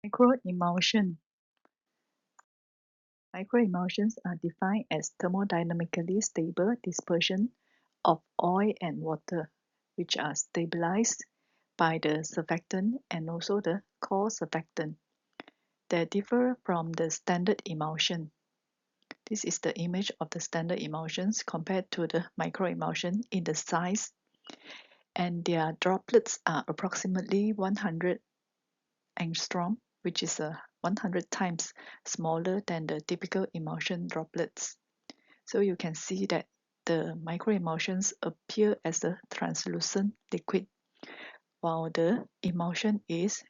Microemulsion. Microemulsions are defined as thermodynamically stable dispersion of oil and water, which are stabilized by the surfactant and also the co-surfactant. They differ from the standard emulsion. This is the image of the standard emulsions compared to the microemulsion in the size, and their droplets are approximately 100 angstrom, which is 100 times smaller than the typical emulsion droplets. So you can see that the microemulsions appear as a translucent liquid, while the emulsion is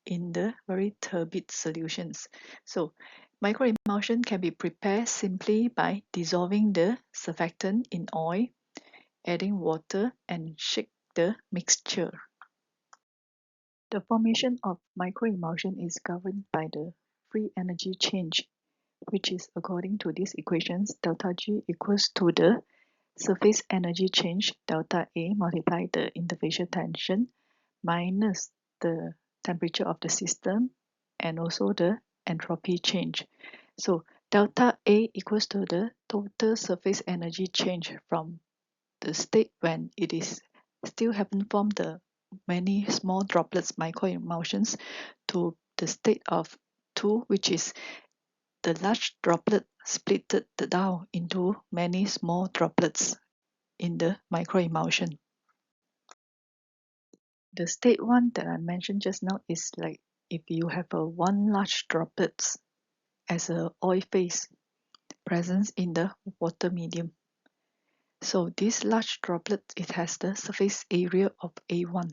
in the very turbid solutions. So microemulsion can be prepared simply by dissolving the surfactant in oil, adding water, and shake the mixture. The formation of microemulsion is governed by the free energy change, which is according to these equations, delta G equals to the surface energy change, delta A multiplied the interfacial tension minus the temperature of the system and also the entropy change. So delta A equals to the total surface energy change from the state when it is still haven't formed the many small droplets microemulsions to the state of 2, which is the large droplet splitted down into many small droplets in the microemulsion. The state 1 that I mentioned just now is like if you have a one large droplets as a oil phase present in the water medium. So this large droplet, it has the surface area of A1.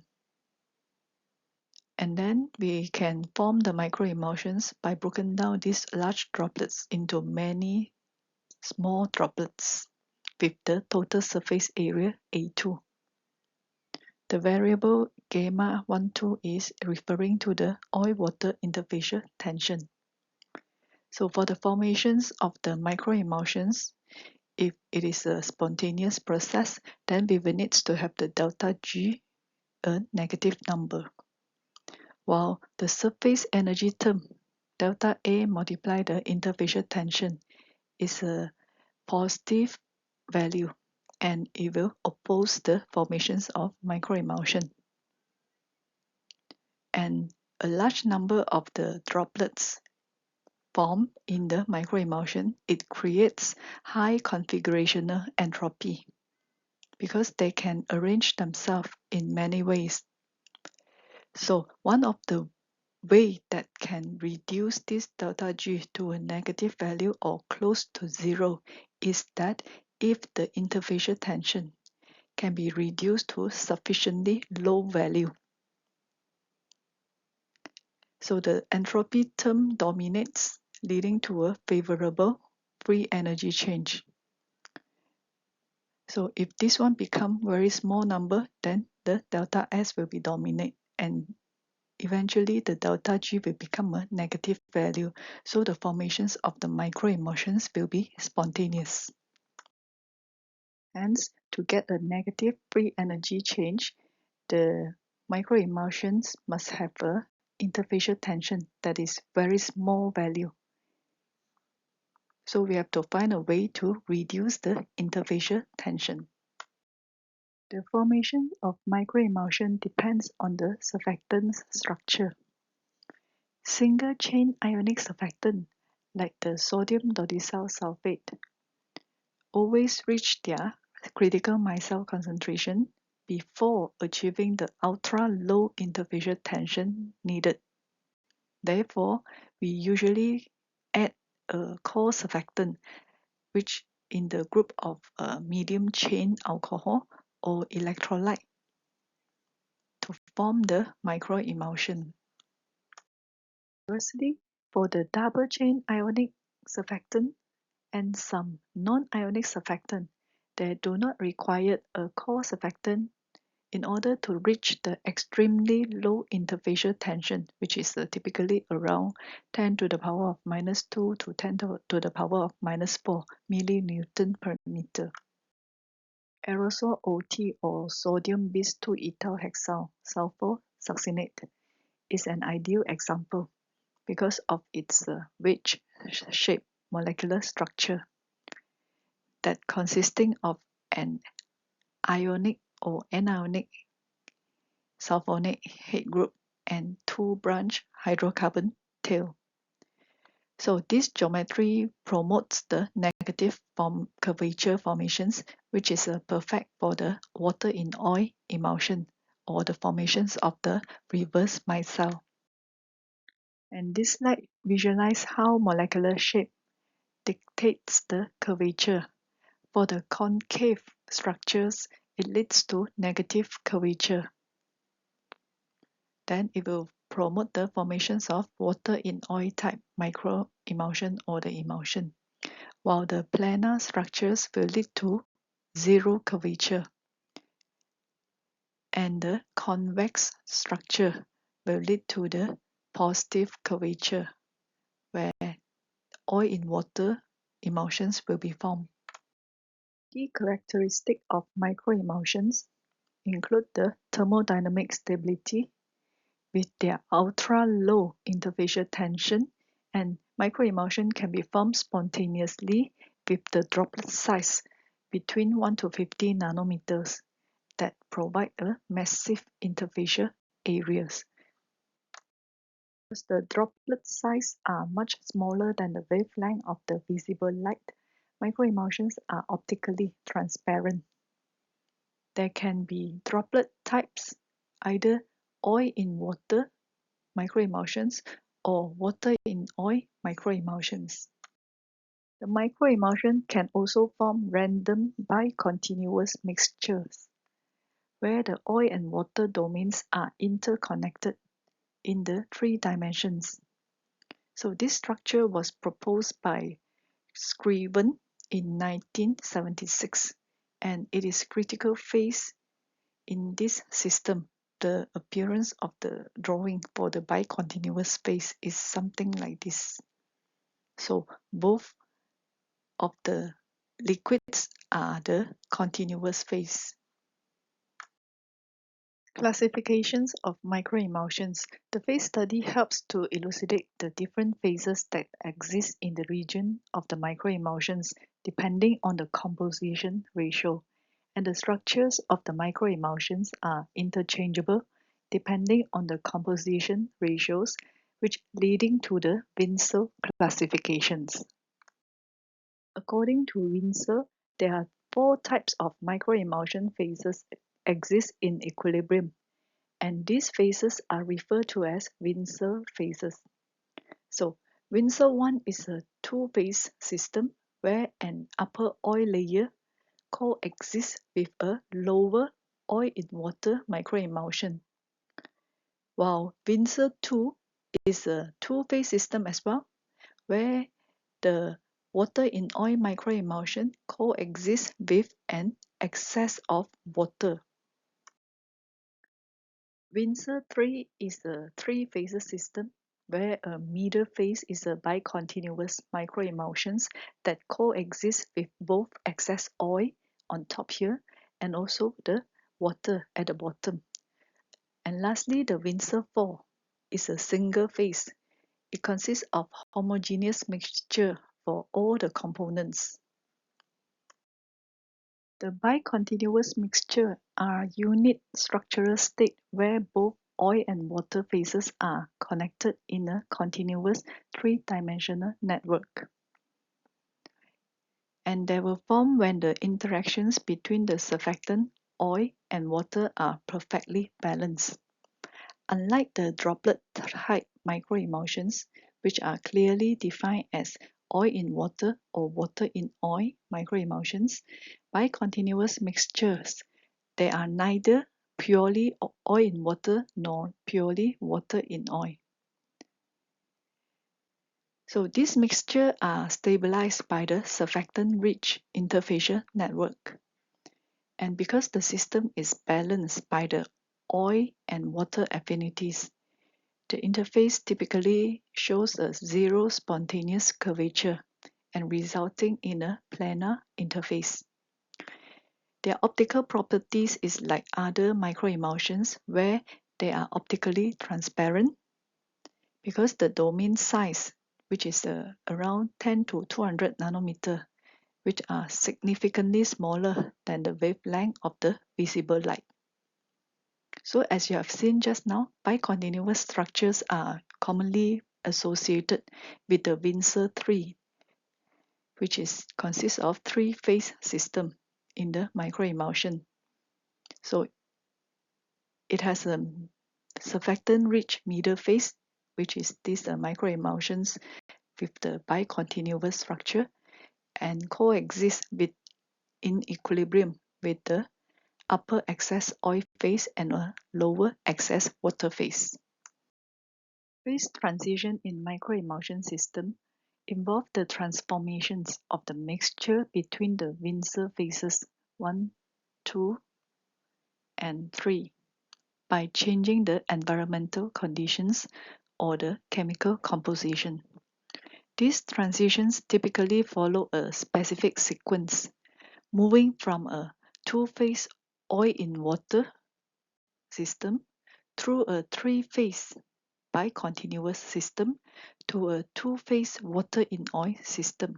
And then we can form the microemulsions by broken down these large droplets into many small droplets with the total surface area A2. The variable gamma 12 is referring to the oil-water interfacial tension. So for the formations of the microemulsions, if it is a spontaneous process, then we will need to have the delta G a negative number. While the surface energy term, delta A multiplied the interfacial tension, is a positive value and it will oppose the formations of microemulsion. And a large number of the droplets formed in the microemulsion, it creates high configurational entropy because they can arrange themselves in many ways. So one of the way that can reduce this delta G to a negative value or close to zero is that if the interfacial tension can be reduced to sufficiently low value. So the entropy term dominates, leading to a favorable free energy change. So if this one become very small number, then the delta S will be dominate and eventually the delta G will become a negative value. So the formations of the microemulsions will be spontaneous. Hence, to get a negative free energy change, the microemulsions must have a interfacial tension that is very small value. So we have to find a way to reduce the interfacial tension. The formation of microemulsion depends on the surfactant's structure. Single-chain ionic surfactant, like the sodium dodecyl sulfate, always reach their critical micelle concentration before achieving the ultra-low interfacial tension needed. Therefore, we usually add a co-surfactant, which in the group of medium-chain alcohol or electrolyte to form the microemulsion. Conversely, for the double-chain ionic surfactant and some non-ionic surfactant, they do not require a co-surfactant in order to reach the extremely low interfacial tension, which is typically around 10 to the power of minus 2 to 10 to the power of minus 4 millinewton per meter. Aerosol OT or sodium bis 2-ethyl hexyl sulfur succinate is an ideal example. because of its wedge-shaped molecular structure that consisting of an ionic or anionic sulfonate head group and two branch hydrocarbon tail. So this geometry promotes the negative curvature formations, which is perfect for the water in oil emulsion or the formations of the reverse micelle. And this slide visualize how molecular shape dictates the curvature. For the concave structures, it leads to negative curvature. Then it will promote the formations of water in oil type microemulsion or the emulsion, while the planar structures will lead to zero curvature. And the convex structure will lead to the positive curvature, where oil in water emulsions will be formed. Key characteristics of microemulsions include the thermodynamic stability with their ultra-low interfacial tension, and microemulsion can be formed spontaneously with the droplet size between 1 to 50 nanometers that provide a massive interfacial areas. Because the droplet size are much smaller than the wavelength of the visible light, microemulsions are optically transparent. There can be droplet types, either oil in water microemulsions or water in oil microemulsions. The microemulsion can also form random bicontinuous mixtures, where the oil and water domains are interconnected in the 3 dimensions. So this structure was proposed by Scriven in 1976, and it is critical phase in this system. The appearance of the drawing for the bicontinuous space is something like this. So both of the liquids are the continuous phase. Classifications of microemulsions. The phase study helps to elucidate the different phases that exist in the region of the microemulsions depending on the composition ratio, and the structures of the microemulsions are interchangeable depending on the composition ratios, which leading to the Winsor classifications. According to Winsor, there are 4 types of microemulsion phases exist in equilibrium, and these phases are referred to as Winsor phases. So Winsor 1 is a 2-phase system where an upper oil layer coexists with a lower oil in water microemulsion, while Winsor 2 is a 2-phase system as well, where the water in oil microemulsion coexists with an excess of water. Winsor 3 is a 3-phase system where a middle phase is a bicontinuous microemulsions that coexist with both excess oil on top here and also the water at the bottom. And lastly, the Winsor 4 is a single phase. It consists of homogeneous mixture for all the components. The bicontinuous mixture are unit structural state where both oil and water phases are connected in a continuous 3-dimensional network. And they will form when the interactions between the surfactant, oil, and water are perfectly balanced. Unlike the droplet-type microemulsions, which are clearly defined as oil in water or water in oil microemulsions, bicontinuous mixtures, they are neither purely oil in water nor purely water in oil. So these mixtures are stabilized by the surfactant-rich interfacial network. And because the system is balanced by the oil and water affinities, the interface typically shows a zero spontaneous curvature and resulting in a planar interface. Their optical properties is like other microemulsions where they are optically transparent, because the domain size, which is around 10 to 200 nanometer, which are significantly smaller than the wavelength of the visible light. So as you have seen just now, bicontinuous structures are commonly associated with the Windsor 3, which consists of three-phase system in the microemulsion. So it has a surfactant-rich middle phase, which is these microemulsions with the bicontinuous structure and coexist in equilibrium with the upper excess oil phase and a lower excess water phase. Phase transition in microemulsion system involve the transformations of the mixture between the Windsor phases 1, 2, and 3 by changing the environmental conditions or the chemical composition. These transitions typically follow a specific sequence, moving from a two-phase oil in water system through a three-phase bicontinuous system to a two-phase water in oil system.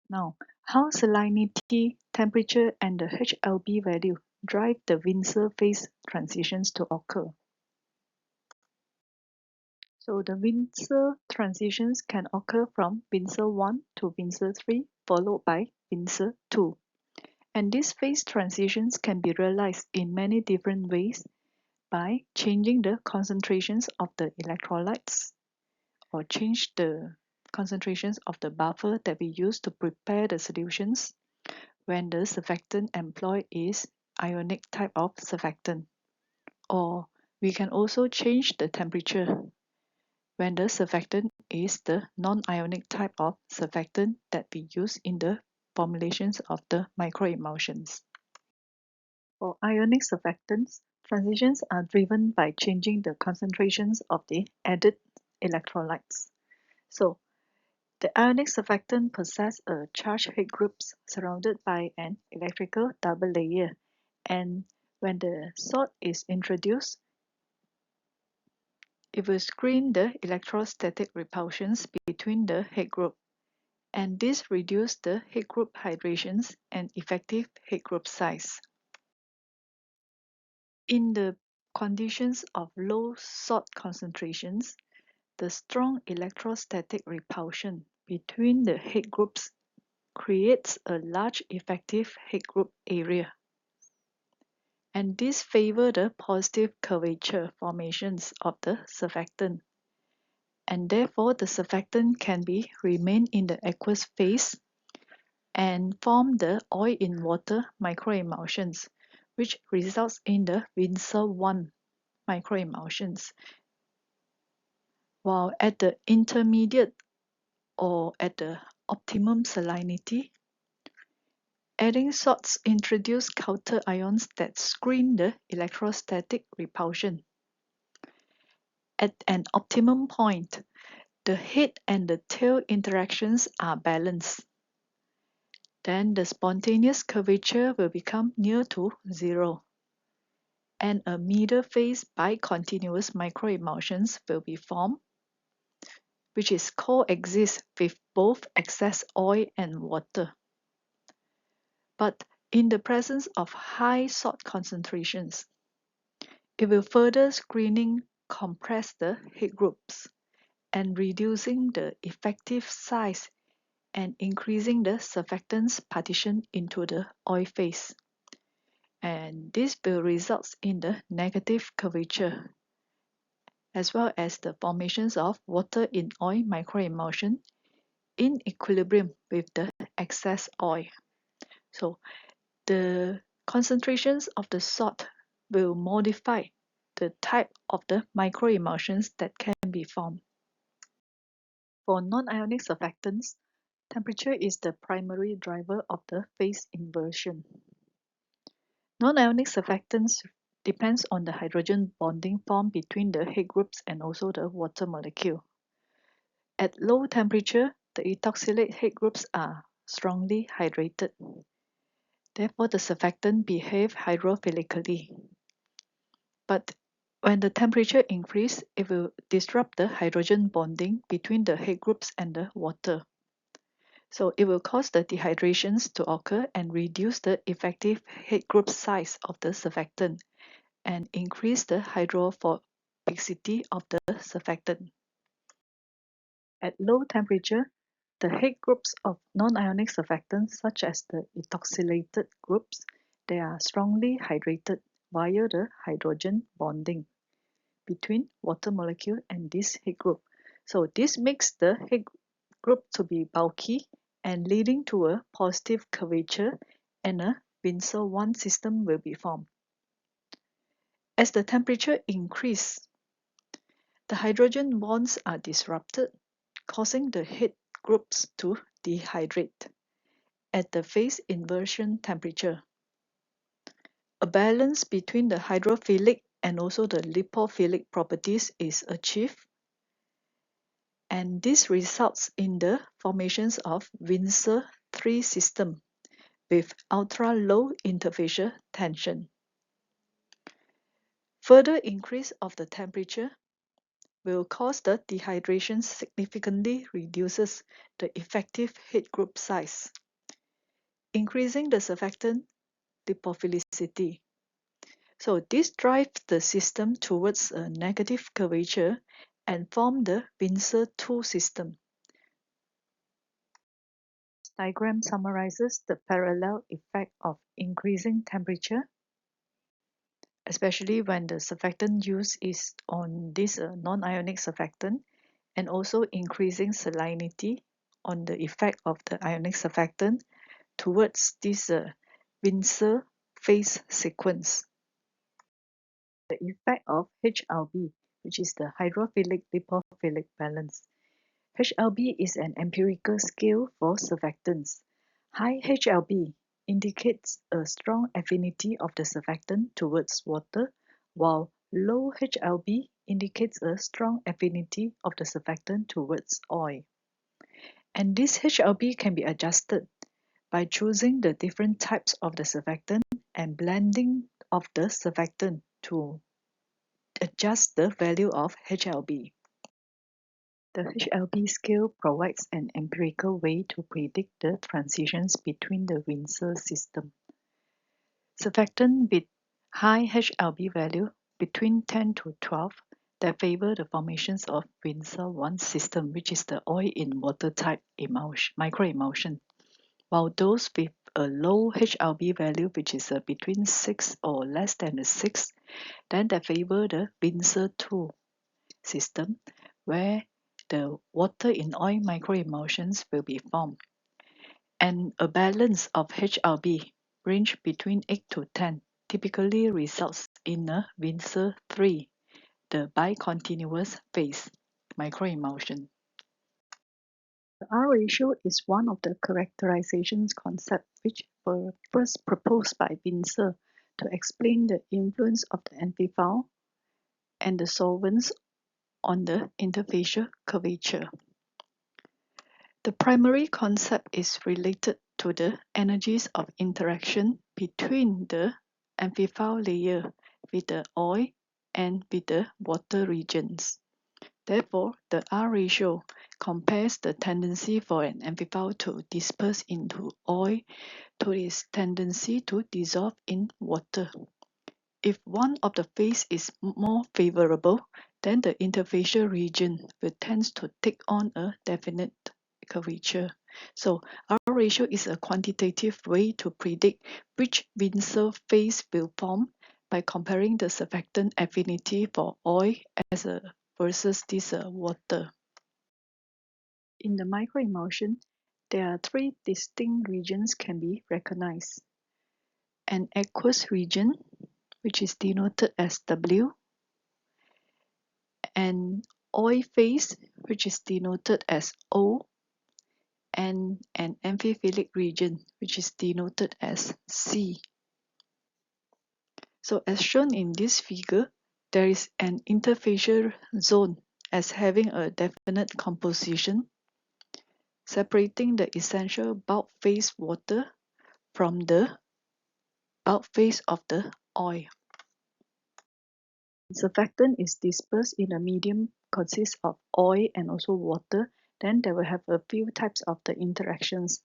Now, how salinity, temperature, and the HLB value drive the Windsor phase transitions to occur? So the Windsor transitions can occur from Windsor 1 to Windsor 3, followed by Windsor 2. And these phase transitions can be realized in many different ways by changing the concentrations of the electrolytes or change the concentrations of the buffer that we use to prepare the solutions when the surfactant employed is ionic type of surfactant. Or we can also change the temperature when the surfactant is the non-ionic type of surfactant that we use in the formulations of the microemulsions. For ionic surfactants, transitions are driven by changing the concentrations of the added electrolytes. So, the ionic surfactant possess a charged head groups surrounded by an electrical double layer, and when the salt is introduced, it will screen the electrostatic repulsions between the head group, and this reduces the head group hydrations and effective head group size. In the conditions of low salt concentrations, the strong electrostatic repulsion between the head groups creates a large effective head group area. And this favors the positive curvature formations of the surfactant. And therefore, the surfactant can remain in the aqueous phase and form the oil in water microemulsions, which results in the Windsor 1 microemulsions. While at the intermediate or at the optimum salinity, adding salts introduce counter ions that screen the electrostatic repulsion. At an optimum point, the head and the tail interactions are balanced. Then the spontaneous curvature will become near to zero, and a middle phase bicontinuous microemulsions will be formed, which is coexist with both excess oil and water. But in the presence of high salt concentrations, it will further screening compress the head groups and reducing the effective size and increasing the surfactants partition into the oil phase. And this will result in the negative curvature as well as the formations of water in oil microemulsion in equilibrium with the excess oil. So the concentrations of the salt will modify the type of the microemulsions that can be formed. For non-ionic surfactants, temperature is the primary driver of the phase inversion. Non-ionic surfactants depends on the hydrogen bonding formed between the head groups and also the water molecule. At low temperature, the ethoxylate head groups are strongly hydrated. Therefore, the surfactant behave hydrophilically. But When the temperature increases, it will disrupt the hydrogen bonding between the head groups and the water. So it will cause the dehydrations to occur and reduce the effective head group size of the surfactant and increase the hydrophobicity of the surfactant. At low temperature, the head groups of non-ionic surfactants such as the ethoxylated groups, they are strongly hydrated via the hydrogen bonding between water molecule and this head group. So this makes the head group to be bulky and leading to a positive curvature and a Windsor 1 system will be formed. As the temperature increases, the hydrogen bonds are disrupted, causing the head groups to dehydrate at the phase inversion temperature. A balance between the hydrophilic and also the lipophilic properties is achieved, and this results in the formations of Windsor 3 system with ultra-low interfacial tension. Further increase of the temperature will cause the dehydration significantly reduces the effective head group size, increasing the surfactant lipophilicity. So this drives the system towards a negative curvature and form the Windsor 2 system. This diagram summarizes the parallel effect of increasing temperature, especially when the surfactant used is on this non-ionic surfactant, and also increasing salinity on the effect of the ionic surfactant towards this Windsor phase sequence. The effect of HLB, which is the hydrophilic lipophilic balance. HLB is an empirical scale for surfactants. High HLB indicates a strong affinity of the surfactant towards water, while low HLB indicates a strong affinity of the surfactant towards oil. And this HLB can be adjusted by choosing the different types of the surfactant and blending of the surfactant to adjust the value of HLB. The HLB scale provides an empirical way to predict the transitions between the Windsor system. Surfactant with high HLB value between 10 to 12 that favor the formations of Windsor 1 system, which is the oil in water type emulsion, microemulsion, while those with a low HLB value, which is between 6 or less than 6, then they favor the Windsor 2 system, where the water in oil microemulsions will be formed. And a balance of HLB range between 8 to 10 typically results in a Windsor 3, the bicontinuous phase microemulsion. The R ratio is one of the characterization concepts which were first proposed by Windsor to explain the influence of the amphiphile and the solvents on the interfacial curvature. The primary concept is related to the energies of interaction between the amphiphile layer with the oil and with the water regions. Therefore, the R ratio compares the tendency for an amphiphile to disperse into oil to its tendency to dissolve in water. If one of the phase is more favorable, then the interfacial region will tend to take on a definite curvature. So R ratio is a quantitative way to predict which Windsor phase will form by comparing the surfactant affinity for oil versus this water. In the microemulsion, there are three distinct regions can be recognized. An aqueous region, which is denoted as W, an oil phase, which is denoted as O, and an amphiphilic region, which is denoted as C. So as shown in this figure, there is an interfacial zone as having a definite composition, separating the essential bulk phase water from the bulk phase of the oil. Surfactant is dispersed in a medium consists of oil and also water, then they will have a few types of the interactions.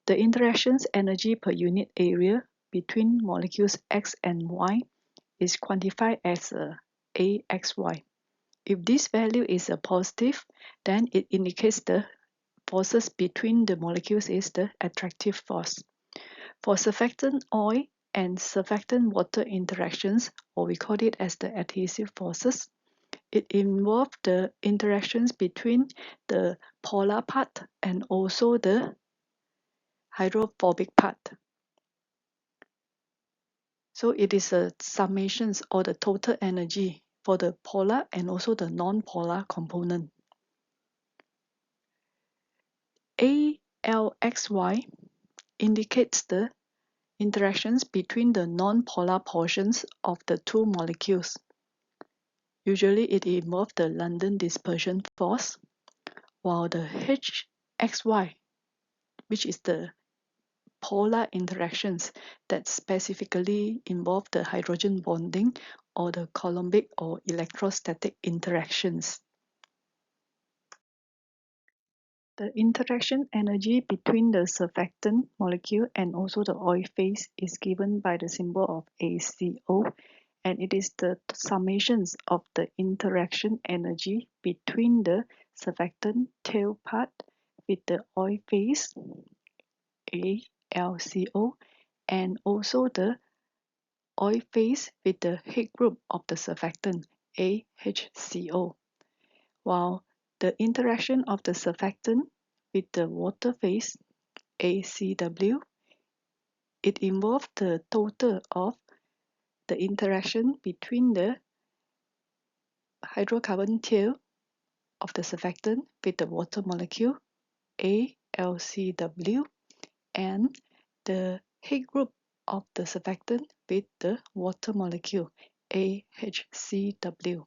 The interactions energy per unit area between molecules X and Y is quantified as AXY. If this value is a positive, then it indicates the forces between the molecules is the attractive force. For surfactant oil and surfactant water interactions, or we call it as the adhesive forces, it involves the interactions between the polar part and also the hydrophobic part. So it is a summations or the total energy for the polar and also the non-polar component. ALXY indicates the interactions between the non-polar portions of the two molecules. Usually it involves the London dispersion force, while the HXY, which is the polar interactions that specifically involve the hydrogen bonding or the Coulombic or electrostatic interactions. The interaction energy between the surfactant molecule and also the oil phase is given by the symbol of ACO, and it is the summations of the interaction energy between the surfactant tail part with the oil phase ALCO and also the oil phase with the head group of the surfactant AHCO, while the interaction of the surfactant with the water phase ACW, it involves the total of the interaction between the hydrocarbon tail of the surfactant with the water molecule ALCW and the head group of the surfactant with the water molecule AHCW.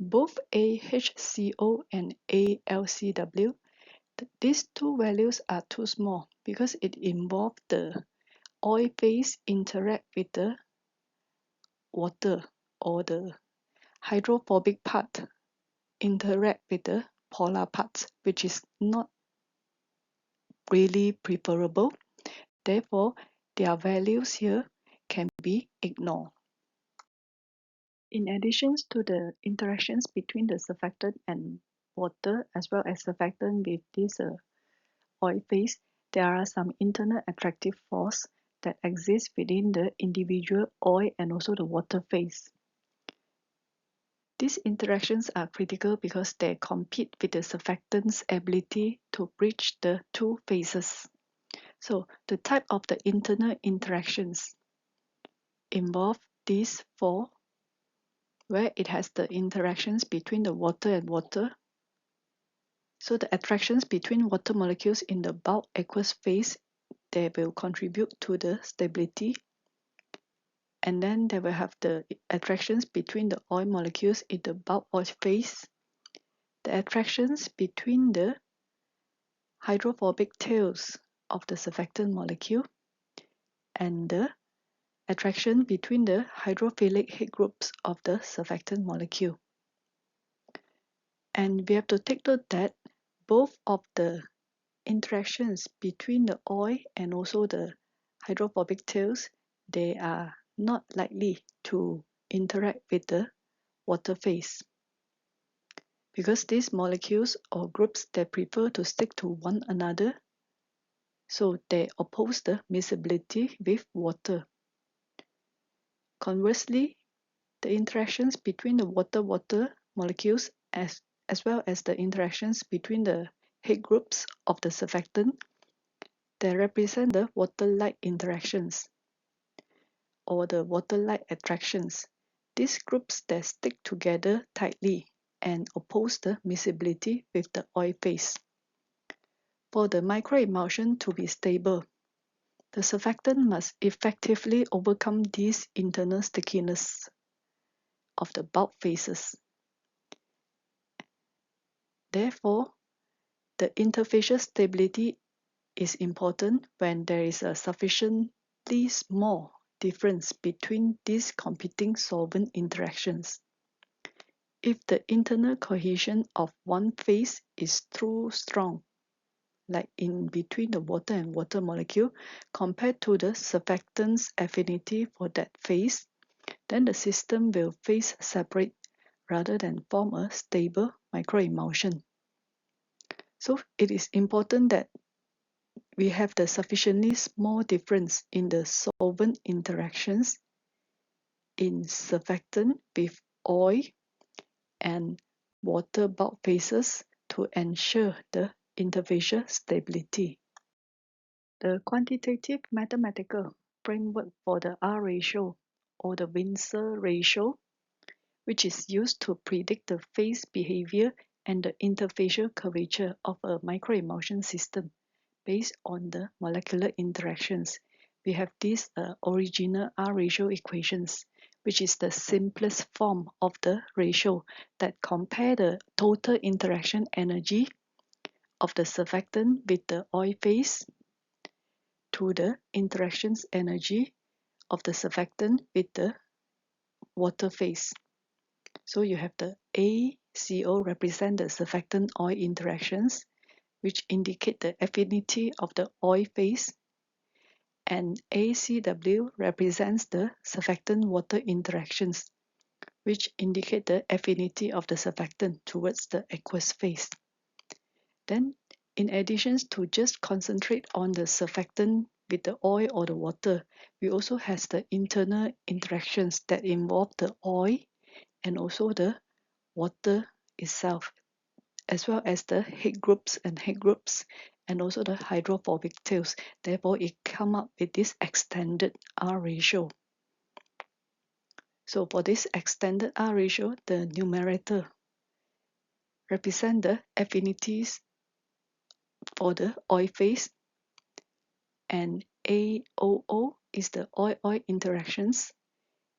Both AHCO and ALCW, these two values are too small because it involves the oil phase interact with the water, or the hydrophobic part interact with the polar parts, which is not really preferable. Therefore, their values here can be ignored. In addition to the interactions between the surfactant and water, as well as surfactant with this oil phase, there are some internal attractive force that exist within the individual oil and also the water phase. These interactions are critical because they compete with the surfactant's ability to bridge the two phases. So the type of the internal interactions involve these four, where it has the interactions between the water and water. So the attractions between water molecules in the bulk aqueous phase, they will contribute to the stability. And then they will have the attractions between the oil molecules in the bulk oil phase, the attractions between the hydrophobic tails of the surfactant molecule, and the attraction between the hydrophilic head groups of the surfactant molecule. And we have to take note that both of the interactions between the oil and also the hydrophobic tails, they are not likely to interact with the water phase, because these molecules or groups, they prefer to stick to one another, so they oppose the miscibility with water. Conversely, the interactions between the water-water molecules as well as the interactions between the head groups of the surfactant, they represent the water-like interactions or the water-like attractions. These groups that stick together tightly and oppose the miscibility with the oil phase. For the microemulsion to be stable, the surfactant must effectively overcome these internal stickiness of the bulk phases. Therefore, the interfacial stability is important when there is a sufficiently small difference between these competing solvent interactions. If the internal cohesion of one phase is too strong, like in between the water and water molecule, compared to the surfactant's affinity for that phase, then the system will phase separate rather than form a stable microemulsion. So it is important that we have the sufficiently small difference in the solvent interactions in surfactant with oil and water bulk phases to ensure the interfacial stability. The quantitative mathematical framework for the R ratio or the Windsor ratio, which is used to predict the phase behavior and the interfacial curvature of a microemulsion system based on the molecular interactions. We have these original R ratio equations, which is the simplest form of the ratio that compare the total interaction energy of the surfactant with the oil phase to the interactions energy of the surfactant with the water phase. So you have the ACO represent the surfactant oil interactions, which indicate the affinity of the oil phase, and ACW represents the surfactant water interactions, which indicate the affinity of the surfactant towards the aqueous phase. Then, in addition to just concentrate on the surfactant with the oil or the water, we also have the internal interactions that involve the oil and also the water itself, as well as the head groups and also the hydrophobic tails. Therefore, it come up with this extended R ratio. So for this extended R ratio, the numerator represent the affinities for the oil phase, and AOO is the oil-oil interactions.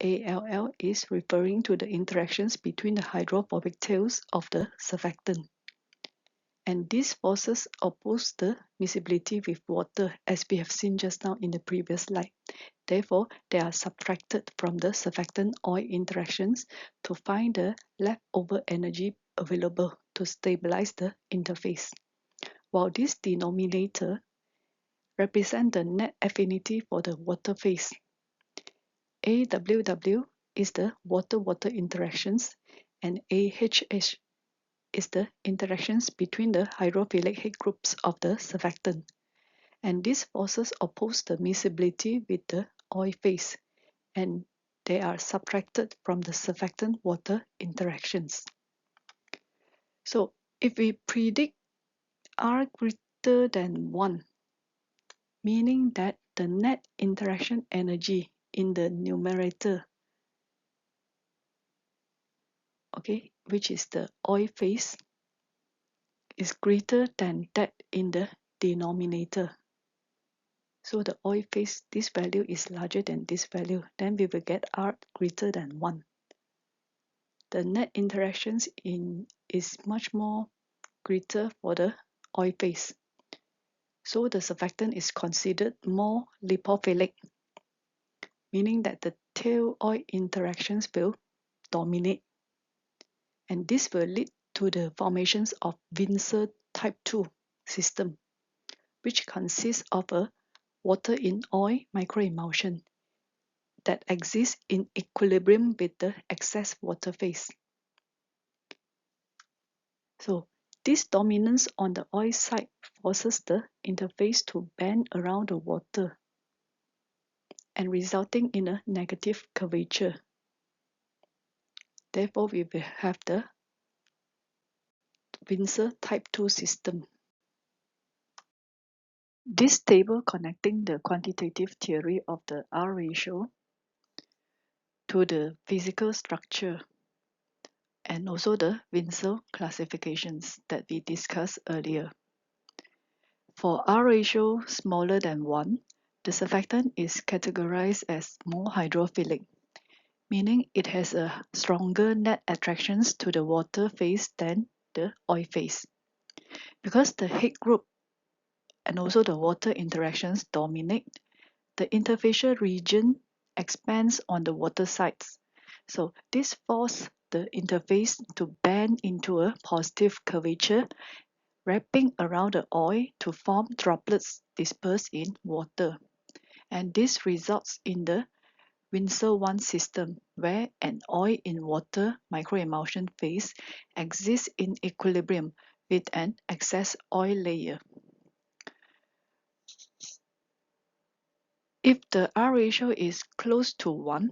ALL is referring to the interactions between the hydrophobic tails of the surfactant. And these forces oppose the miscibility with water, as we have seen just now in the previous slide. Therefore, they are subtracted from the surfactant oil interactions to find the leftover energy available to stabilize the interface. While this denominator represents the net affinity for the water phase. AWW is the water-water interactions, and AHH is the interactions between the hydrophilic head groups of the surfactant. And these forces oppose the miscibility with the oil phase, and they are subtracted from the surfactant water interactions. So if we predict R greater than 1, meaning that the net interaction energy in the numerator, okay, which is the oil phase, is greater than that in the denominator. So the oil phase, this value is larger than this value, then we will get R greater than 1. The net interactions is much more greater for the oil phase. So the surfactant is considered more lipophilic, meaning that the tail oil interactions will dominate. And this will lead to the formations of Windsor type 2 system, which consists of a water in oil microemulsion that exists in equilibrium with the excess water phase. So this dominance on the oil side forces the interface to bend around the water and resulting in a negative curvature. Therefore, we will have the Windsor type 2 system. This table connecting the quantitative theory of the R ratio to the physical structure and also the Windsor classifications that we discussed earlier. For R ratio smaller than 1, the surfactant is categorized as more hydrophilic, meaning it has a stronger net attractions to the water phase than the oil phase. Because the head group and also the water interactions dominate, the interfacial region expands on the water sides. So this forces the interface to bend into a positive curvature, wrapping around the oil to form droplets dispersed in water. And this results in the Windsor 1 system, where an oil in water microemulsion phase exists in equilibrium with an excess oil layer. If the R ratio is close to 1,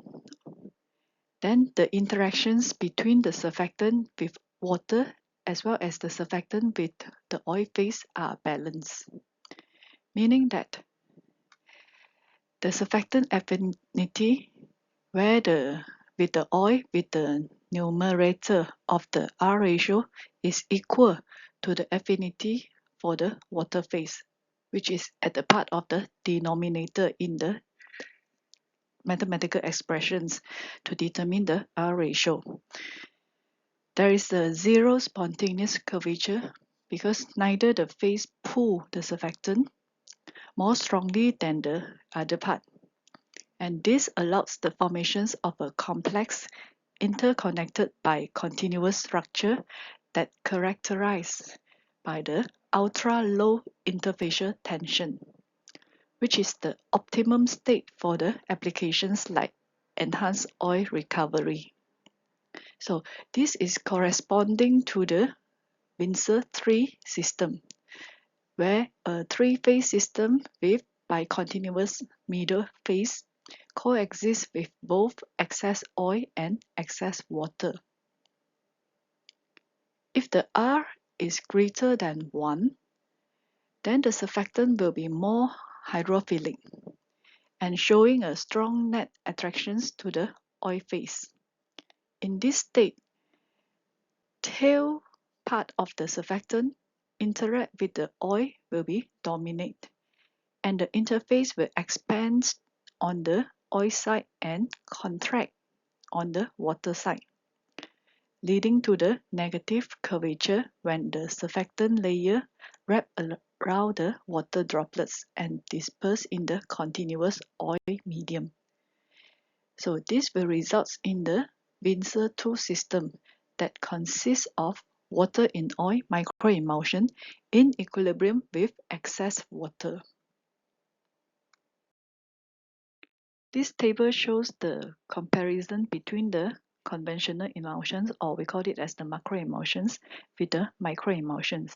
then the interactions between the surfactant with water as well as the surfactant with the oil phase are balanced, meaning that the surfactant affinity where with the oil with the numerator of the R ratio is equal to the affinity for the water phase, which is at the part of the denominator in the mathematical expressions to determine the R ratio. There is a zero spontaneous curvature because neither the phase pull the surfactant more strongly than the other part. And this allows the formations of a complex interconnected by continuous structure that characterized by the ultra-low interfacial tension, which is the optimum state for the applications like enhanced oil recovery. So this is corresponding to the Windsor 3 system, where a three-phase system with bicontinuous middle phase coexists with both excess oil and excess water. If the R is greater than 1, then the surfactant will be more hydrophilic and showing a strong net attractions to the oil phase. In this state, tail part of the surfactant interact with the oil will be dominate, and the interface will expand on the oil side and contract on the water side, leading to the negative curvature when the surfactant layer wrap around the water droplets and disperse in the continuous oil medium. So this will result in the Windsor 2 system that consists of water in oil microemulsion in equilibrium with excess water. This table shows the comparison between the conventional emulsions, or we call it as the macroemulsions, with the microemulsions.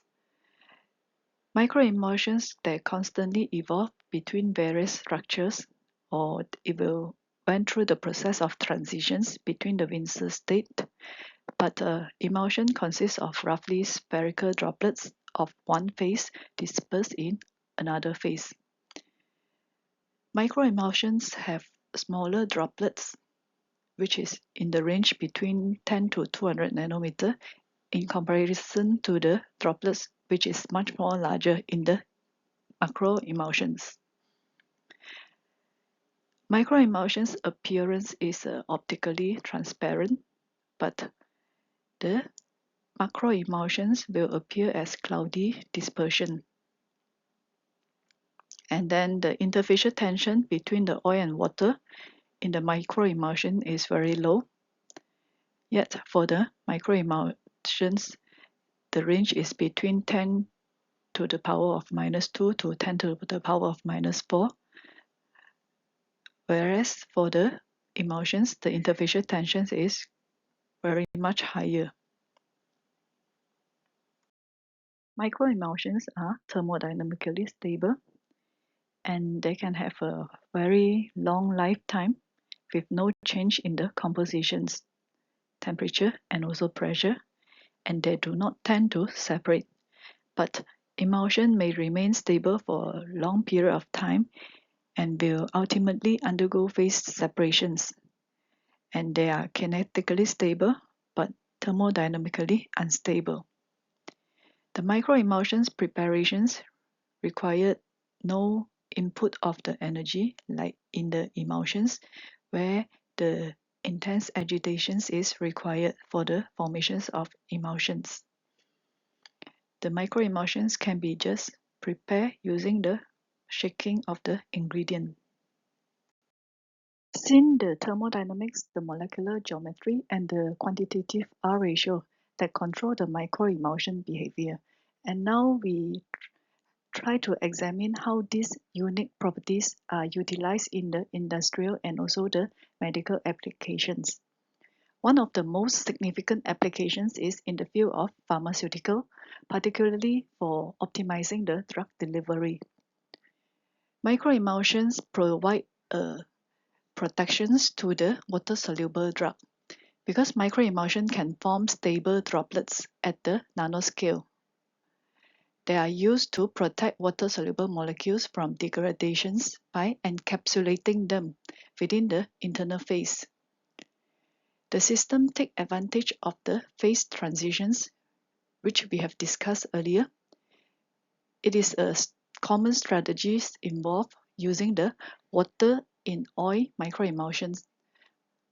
Microemulsions, they constantly evolve between various structures, or it will went through the process of transitions between the Windsor state, but emulsion consists of roughly spherical droplets of one phase dispersed in another phase. Microemulsions have smaller droplets, which is in the range between 10 to 200 nanometer in comparison to the droplets, which is much more larger in the macroemulsions. Microemulsions' appearance is optically transparent, but the macroemulsions will appear as cloudy dispersion. And then the interfacial tension between the oil and water in the microemulsion is very low. Yet for the microemulsions, the range is between 10 to the power of -2 to 10 to the power of -4. Whereas for the emulsions, the interfacial tension is very much higher. Microemulsions are thermodynamically stable and they can have a very long lifetime with no change in the compositions, temperature, and also pressure, and they do not tend to separate. But emulsion may remain stable for a long period of time and will ultimately undergo phase separations. And they are kinetically stable but thermodynamically unstable. The microemulsions preparations require no input of the energy like in the emulsions where the intense agitations is required for the formations of emulsions. The microemulsions can be just prepared using the shaking of the ingredient. Since the thermodynamics, the molecular geometry, and the quantitative R ratio that control the microemulsion behavior. And now we try to examine how these unique properties are utilized in the industrial and also the medical applications. One of the most significant applications is in the field of pharmaceutical, particularly for optimizing the drug delivery. Microemulsions provide protections to the water-soluble drug because microemulsion can form stable droplets at the nanoscale. They are used to protect water-soluble molecules from degradations by encapsulating them within the internal phase. The system takes advantage of the phase transitions, which we have discussed earlier. It is a common strategy involved using the water in oil microemulsions.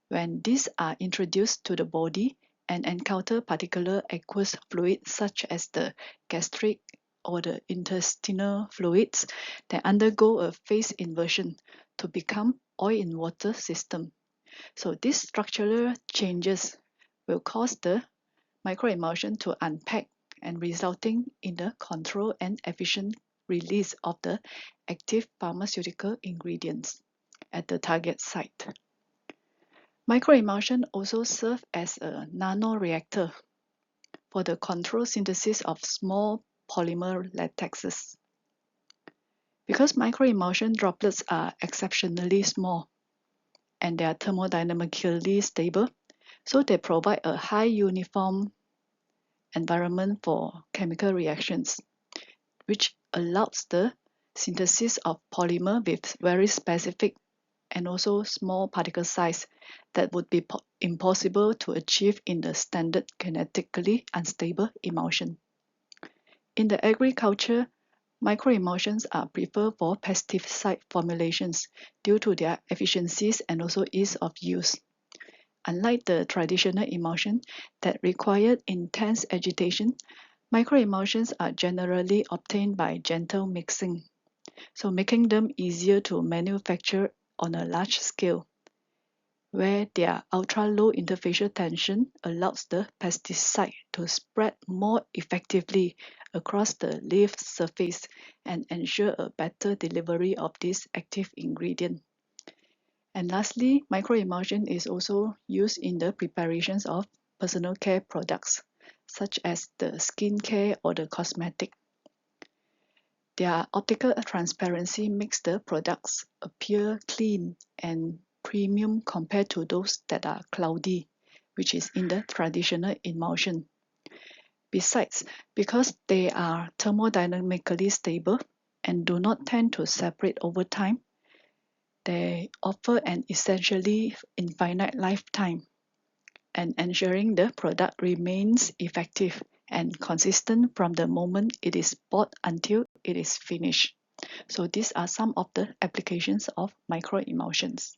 When these are introduced to the body and encounter particular aqueous fluids such as the gastric or the intestinal fluids, they undergo a phase inversion to become oil in water system. So these structural changes will cause the microemulsion to unpack and resulting in the controlled and efficient release of the active pharmaceutical ingredients at the target site. Microemulsion also serve as a nanoreactor for the controlled synthesis of small polymer latexes. Because microemulsion droplets are exceptionally small and they are thermodynamically stable, so they provide a high uniform environment for chemical reactions, which allows the synthesis of polymer with very specific and also small particle size that would be impossible to achieve in the standard kinetically unstable emulsion. In the agriculture, microemulsions are preferred for pesticide formulations due to their efficiencies and also ease of use. Unlike the traditional emulsion that required intense agitation, microemulsions are generally obtained by gentle mixing, so making them easier to manufacture on a large scale, where their ultra-low interfacial tension allows the pesticide to spread more effectively across the leaf surface and ensure a better delivery of this active ingredient. And lastly, microemulsion is also used in the preparations of personal care products, such as the skin care or the cosmetic. Their optical transparency makes the products appear clean and premium compared to those that are cloudy, which is in the traditional emulsion. Besides, because they are thermodynamically stable and do not tend to separate over time, they offer an essentially infinite lifetime and ensuring the product remains effective and consistent from the moment it is bought until it is finished. So these are some of the applications of microemulsions.